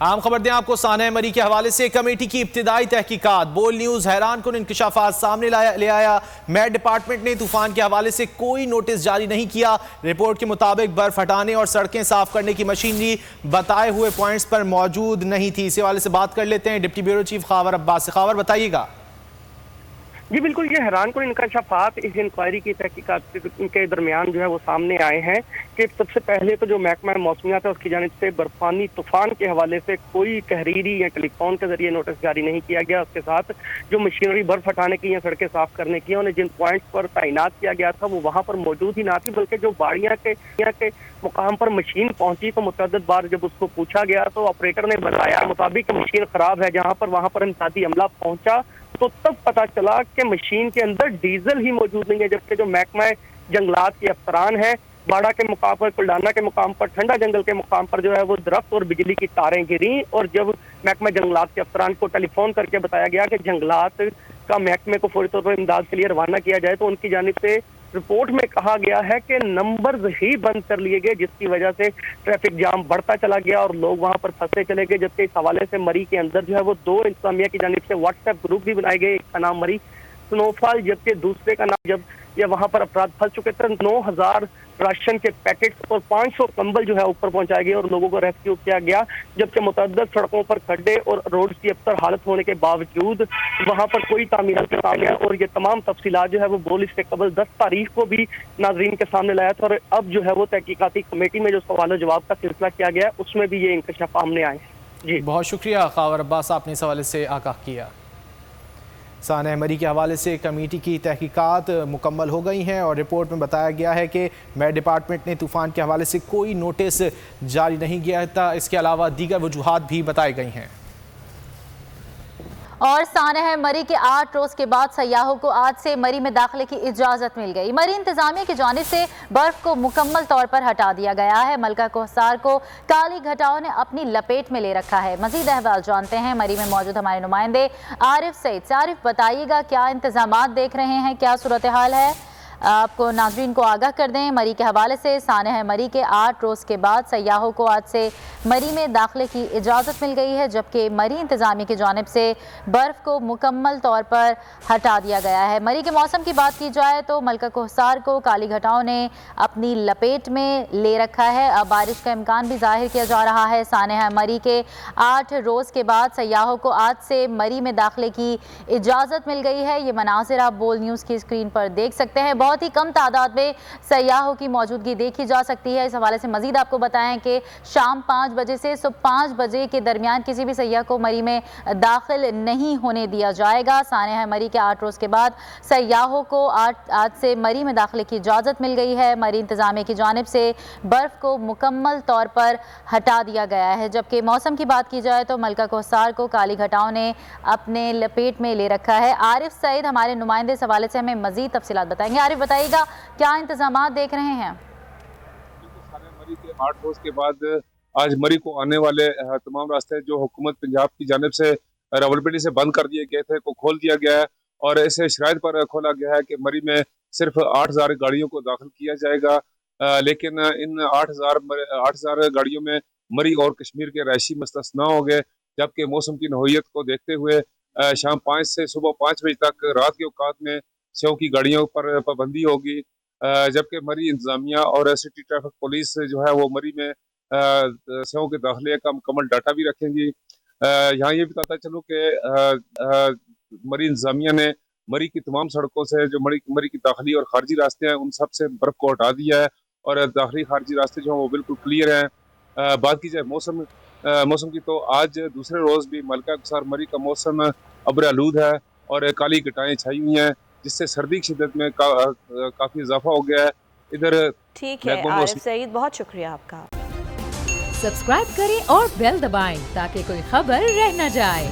عام خبر دیں آپ کو سانحہ مری کے حوالے سے کمیٹی کی ابتدائی تحقیقات بول نیوز حیران کن انکشافات سامنے لے آیا۔ میٹ ڈپارٹمنٹ نے طوفان کے حوالے سے کوئی نوٹس جاری نہیں کیا۔ رپورٹ کے مطابق برف ہٹانے اور سڑکیں صاف کرنے کی مشینری بتائے ہوئے پوائنٹس پر موجود نہیں تھی۔ اس حوالے سے بات کر لیتے ہیں ڈپٹی بیورو چیف خاور عباس سے۔ خاور بتائیے گا۔ جی بالکل، یہ حیران کن انکشافات اس انکوائری کی تحقیقات کے درمیان جو ہے وہ سامنے آئے ہیں کہ سب سے پہلے تو جو محکمہ موسمیات ہے اس کی جانب سے برفانی طوفان کے حوالے سے کوئی تحریری یا ٹیلی فون کے ذریعے نوٹس جاری نہیں کیا گیا۔ اس کے ساتھ جو مشینری برف ہٹانے کی یا سڑکیں صاف کرنے کی انہیں جن پوائنٹس پر تعینات کیا گیا تھا وہ وہاں پر موجود ہی نہ تھی، بلکہ جو باڑیاں کے مقام پر مشین پہنچی تو متعدد بار جب اس کو پوچھا گیا تو آپریٹر نے بتایا مطابق مشین خراب ہے۔ جہاں پر وہاں پر امدادی عملہ پہنچا تو تب پتا چلا کہ مشین کے اندر ڈیزل ہی موجود نہیں ہے، جبکہ جو محکمہ جنگلات کے افسران ہیں باڑہ کے مقام پر، کلڈانا کے مقام پر، ٹھنڈا جنگل کے مقام پر جو ہے وہ درخت اور بجلی کی تاریں گریں، اور جب محکمہ جنگلات کے افسران کو ٹیلی فون کر کے بتایا گیا کہ جنگلات کا محکمے کو فوری طور پر امداد کے لیے روانہ کیا جائے تو ان کی جانب سے رپورٹ میں کہا گیا ہے کہ نمبرز ہی بند کر لیے گئے، جس کی وجہ سے ٹریفک جام بڑھتا چلا گیا اور لوگ وہاں پر پھنسے چلے گئے۔ جبکہ اس حوالے سے مری کے اندر جو ہے وہ دو انتظامیہ کی جانب سے واٹس ایپ گروپ بھی بنائے گئے، ایک کا نام مری سنو فال جبکہ دوسرے کا نام جب وہاں پر افراد پھنس چکے تھے 9000 راشن کے پیکٹس اور 500 کمبل جو ہے اوپر پہنچائے گئے اور لوگوں کو ریسکیو کیا گیا، جبکہ متعدد سڑکوں پر کھڈے اور روڈ کی ابتر حالت ہونے کے باوجود وہاں پر کوئی تعمیرات کا کام ہے۔ اور یہ تمام تفصیلات جو ہے وہ بول اس سے قبل 10 تاریخ کو بھی ناظرین کے سامنے لایا تھا، اور اب جو ہے وہ تحقیقاتی کمیٹی میں جو سوال و جواب کا سلسلہ کیا گیا اس میں بھی یہ انکشاف سامنے آئے ہیں۔ جی بہت شکریہ خاور عباس، آپ نے اس حوالے سے آگاہ کیا۔ سانحہ مری کے حوالے سے کمیٹی کی تحقیقات مکمل ہو گئی ہیں اور رپورٹ میں بتایا گیا ہے کہ میٹ ڈپارٹمنٹ نے طوفان کے حوالے سے کوئی نوٹس جاری نہیں کیا تھا۔ اس کے علاوہ دیگر وجوہات بھی بتائی گئی ہیں۔ اور سانحہ مری کے 8 روز کے بعد سیاحوں کو آج سے مری میں داخلے کی اجازت مل گئی۔ مری انتظامیہ کی جانب سے برف کو مکمل طور پر ہٹا دیا گیا ہے۔ ملکہ کوہسار کو کالی گھٹاؤں نے اپنی لپیٹ میں لے رکھا ہے۔ مزید احوال جانتے ہیں مری میں موجود ہمارے نمائندے عارف سعید سے۔ عارف بتائیے گا کیا انتظامات دیکھ رہے ہیں، کیا صورتحال ہے؟ آپ کو ناظرین کو آگاہ کر دیں مری کے حوالے سے سانحہ مری کے 8 روز کے بعد سیاحوں کو آج سے مری میں داخلے کی اجازت مل گئی ہے، جبکہ مری انتظامیہ کی جانب سے برف کو مکمل طور پر ہٹا دیا گیا ہے۔ مری کے موسم کی بات کی جائے تو ملکہ کوہسار کو کالی گھٹاؤں نے اپنی لپیٹ میں لے رکھا ہے۔ اب بارش کا امکان بھی ظاہر کیا جا رہا ہے۔ سانحہ مری کے 8 روز کے بعد سیاحوں کو آج سے مری میں داخلے کی اجازت مل گئی ہے۔ یہ مناظر آپ بول نیوز کی اسکرین پر دیکھ سکتے ہیں۔ بہت ہی کم تعداد میں سیاحوں کی موجودگی دیکھی جا سکتی ہے۔ اس حوالے سے مزید آپ کو بتائیں کہ شام 5 بجے سے صبح 5 بجے کے درمیان کسی بھی سیاح کو مری میں داخل نہیں ہونے دیا جائے گا۔ سانحہ مری کے 8 روز کے بعد سیاحوں کو آج سے مری میں داخلے کی اجازت مل گئی ہے۔ مری انتظامیہ کی جانب سے برف کو مکمل طور پر ہٹا دیا گیا ہے، جبکہ موسم کی بات کی جائے تو ملکہ کوہسار کو کالی گھٹاؤں نے اپنے لپیٹ میں لے رکھا ہے۔ عارف سعید ہمارے نمائندے اس حوالے سے ہمیں مزید تفصیلات بتائیں گے۔ عارف بتائیے گا کیا انتظامات دیکھ رہے ہیں؟ مری کے 8 روز کے بعد آج مری کو آنے والے تمام راستے جو حکومت پنجاب کی جانب سے راولپنڈی سے بند کر دیے گئے تھے کو کھول دیا گیا ہے، اور اسے شرائط پر کھولا گیا ہے کہ مری میں صرف 8000 گاڑیوں کو داخل کیا جائے گا، لیکن ان 8000 گاڑیوں میں مری اور کشمیر کے رہائشی مستثنا ہو گئے، جبکہ موسم کی نوعیت کو دیکھتے ہوئے شام 5 سے صبح 5 بجے تک رات کے اوقات میں سیاحوں کی گاڑیوں پر پابندی ہوگی، جبکہ مری انتظامیہ اور سٹی ٹریفک پولیس جو ہے وہ مری میں سیاحوں کے داخلے کا مکمل ڈاٹا بھی رکھیں گی۔ یہاں یہ بتاتا چلوں کہ مری انتظامیہ نے مری کی تمام سڑکوں سے جو مری کی داخلی اور خارجی راستے ہیں ان سب سے برف کو ہٹا دیا ہے، اور داخلی خارجی راستے جو ہیں وہ بالکل کلیئر ہیں۔ بات کی جائے موسم کی تو آج دوسرے روز بھی ملکہ کوہسار مری کا موسم ابر آلود ہے اور کالی گھٹائیں چھائی ہوئی ہیں، جس سے سردی کی شدت میں کافی اضافہ ہو گیا ہے۔ ادھر ٹھیک ہے عارف سعید، بہت شکریہ آپ کا۔ سبسکرائب کریں اور بیل دبائیں تاکہ کوئی خبر رہ نہ جائے۔